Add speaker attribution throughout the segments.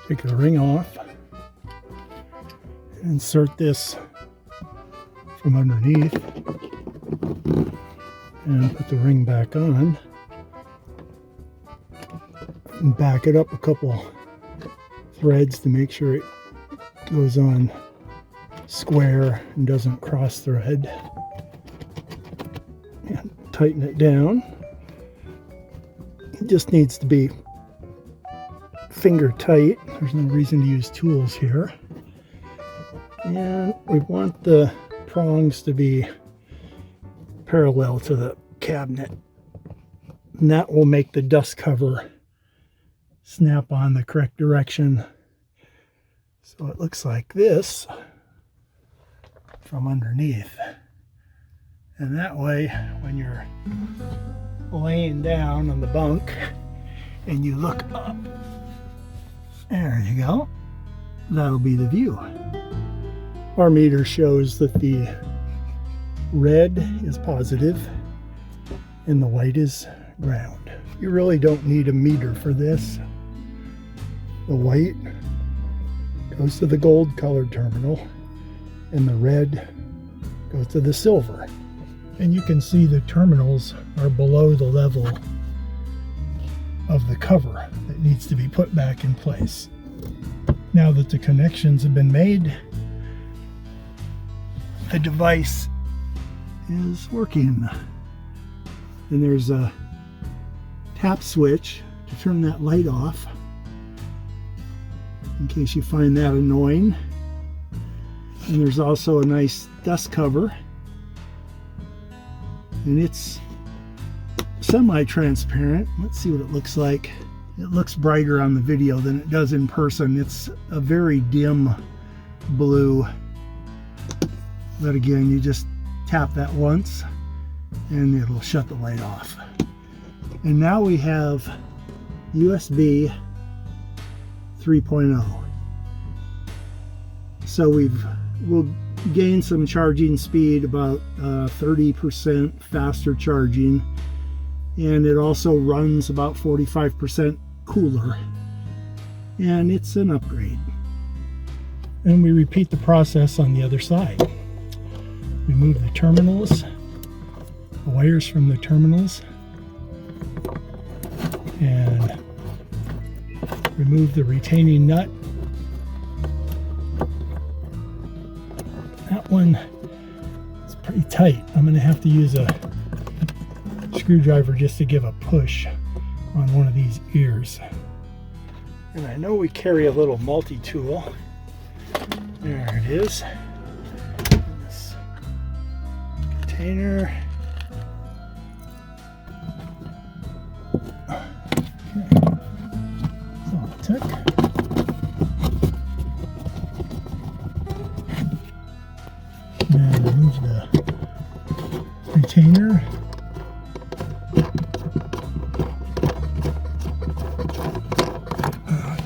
Speaker 1: Take the ring off. Insert this from underneath and put the ring back on. And back it up a couple threads to make sure it goes on square and doesn't cross thread. And tighten it down. It just needs to be finger tight. There's no reason to use tools here. And we want the prongs to be parallel to the cabinet. And that will make the dust cover snap on the correct direction. So it looks like this from underneath. And that way, when you're laying down on the bunk and you look up, there you go, that'll be the view. Our meter shows that the red is positive and the white is ground. You really don't need a meter for this. The white goes to the gold colored terminal and the red goes to the silver. And you can see the terminals are below the level of the cover that needs to be put back in place. Now that the connections have been made, the device is working. And there's a tap switch to turn that light off, in case you find that annoying. And there's also a nice dust cover, and it's semi-transparent. Let's see what it looks like. It looks brighter on the video than it does in person. It's a very dim blue. But again, you just tap that once and it'll shut the light off. And now we have USB 3.0. So we'll gain some charging speed, about 30% faster charging, and it also runs about 45% cooler, and it's an upgrade. And we repeat the process on the other side. Remove the terminals, the wires from the terminals, and remove the retaining nut. That one is pretty tight. I'm going to have to use a screwdriver just to give a push on one of these ears. And I know we carry a little multi-tool. There it is. This container. Okay. That's all it took. And remove the retainer.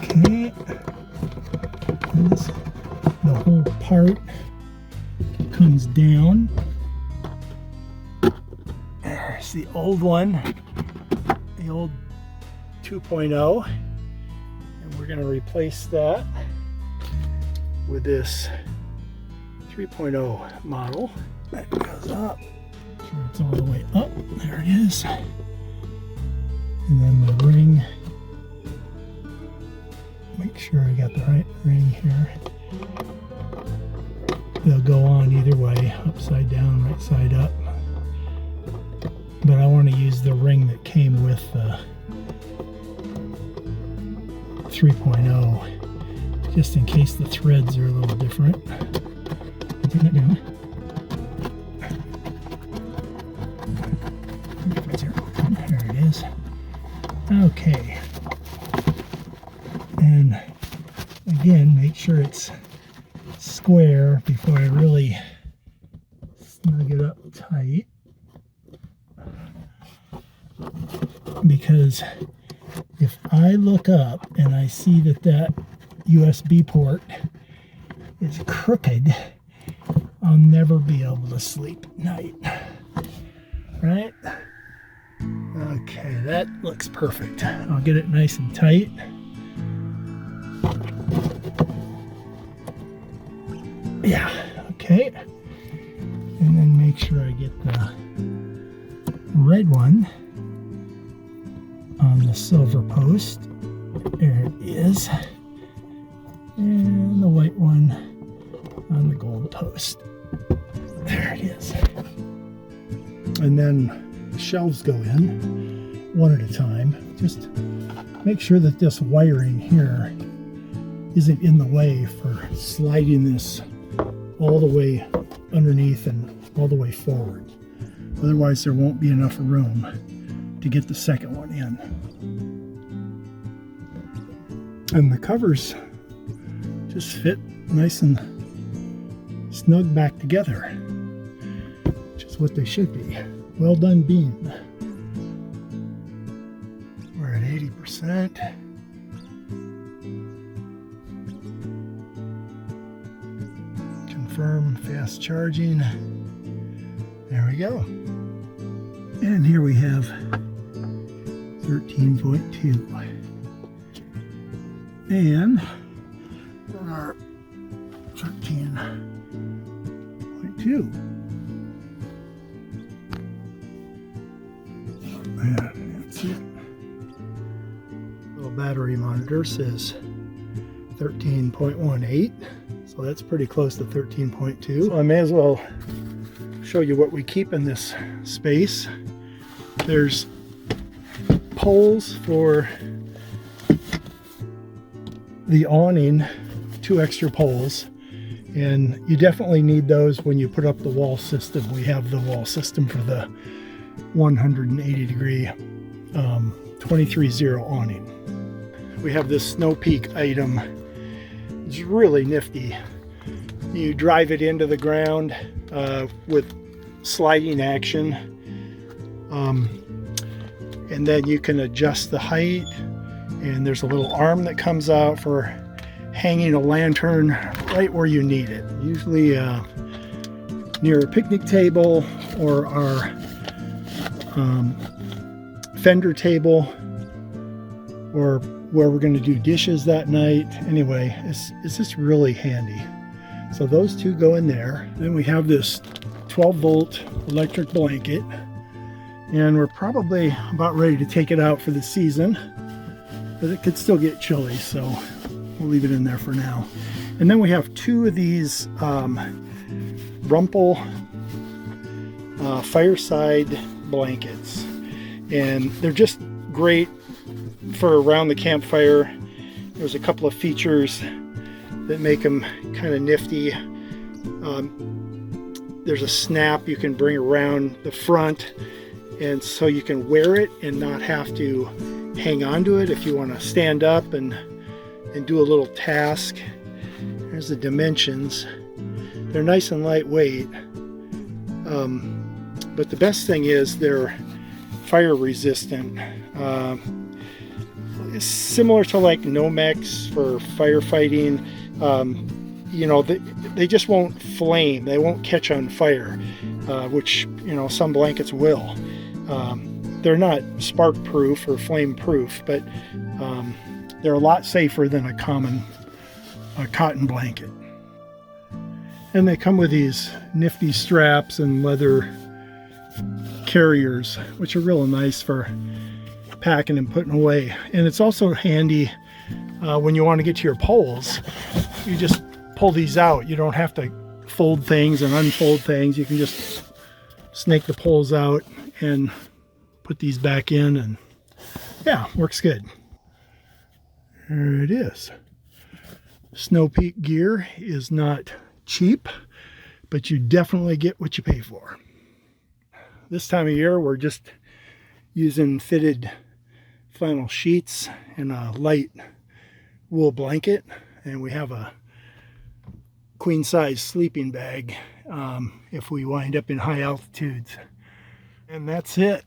Speaker 1: Okay. And the whole part comes down. There's the old one, the old 2.0, and we're going to replace that with this 3.0 model. That goes up. Make sure it's all the way up. There it is. And then the ring. Make sure I got the right ring here. They'll go on either way, upside down, right side up. But I want to use the ring that came with the 3.0, just in case the threads are a little different. Bring it down. There it is. Okay. And again, make sure it's square before I really snug it up tight, because if I look up and I see that that USB port is crooked, I'll never be able to sleep at night, right? Okay, that looks perfect. I'll get it nice and tight. Yeah, okay. And then make sure I get the red one on the silver post. There it is. And the white one on the gold post. There it is. And then the shelves go in one at a time. Just make sure that this wiring here isn't in the way for sliding this all the way underneath and all the way forward. Otherwise there won't be enough room to get the second one in. And the covers just fit nice and snug back together, which is what they should be. Well done, beam. We're at 80%. Confirm fast charging. There we go. And here we have 13.2. And our 13.2. That's it. Little battery monitor says 13.18, so that's pretty close to 13.2. So I may as well show you what we keep in this space. There's poles for the awning, 2 extra poles, and you definitely need those when you put up the wall system. We have the wall system for the 180 degree 23-0 awning. We have this Snow Peak item. It's really nifty. You drive it into the ground with sliding action, and then you can adjust the height, and there's a little arm that comes out for hanging a lantern right where you need it, usually near a picnic table or our fender table, or where we're going to do dishes that night. Anyway, it's just really handy. So those two go in there. Then we have this 12-volt electric blanket, and we're probably about ready to take it out for the season, but it could still get chilly, so we'll leave it in there for now. And then we have 2 of these Rumpl fireside blankets, and they're just great for around the campfire. There's a couple of features that make them kind of nifty. There's a snap you can bring around the front, and so you can wear it and not have to hang on to it if you want to stand up and do a little task. There's the dimensions. They're nice and lightweight, but the best thing is they're fire resistant. It's similar to like Nomex for firefighting. You know, they just won't flame. They won't catch on fire, which, you know, some blankets will. They're not spark proof or flame proof, but they're a lot safer than a common cotton blanket. And they come with these nifty straps and leather carriers, which are real nice for packing and putting away. And it's also handy when you want to get to your poles. You just pull these out. You don't have to fold things and unfold things. You can just snake the poles out and put these back in, and yeah, works good. There it is. Snow Peak gear is not cheap, but you definitely get what you pay for. This time of year, we're just using fitted flannel sheets and a light wool blanket, and we have a queen size sleeping bag if we wind up in high altitudes. And that's it.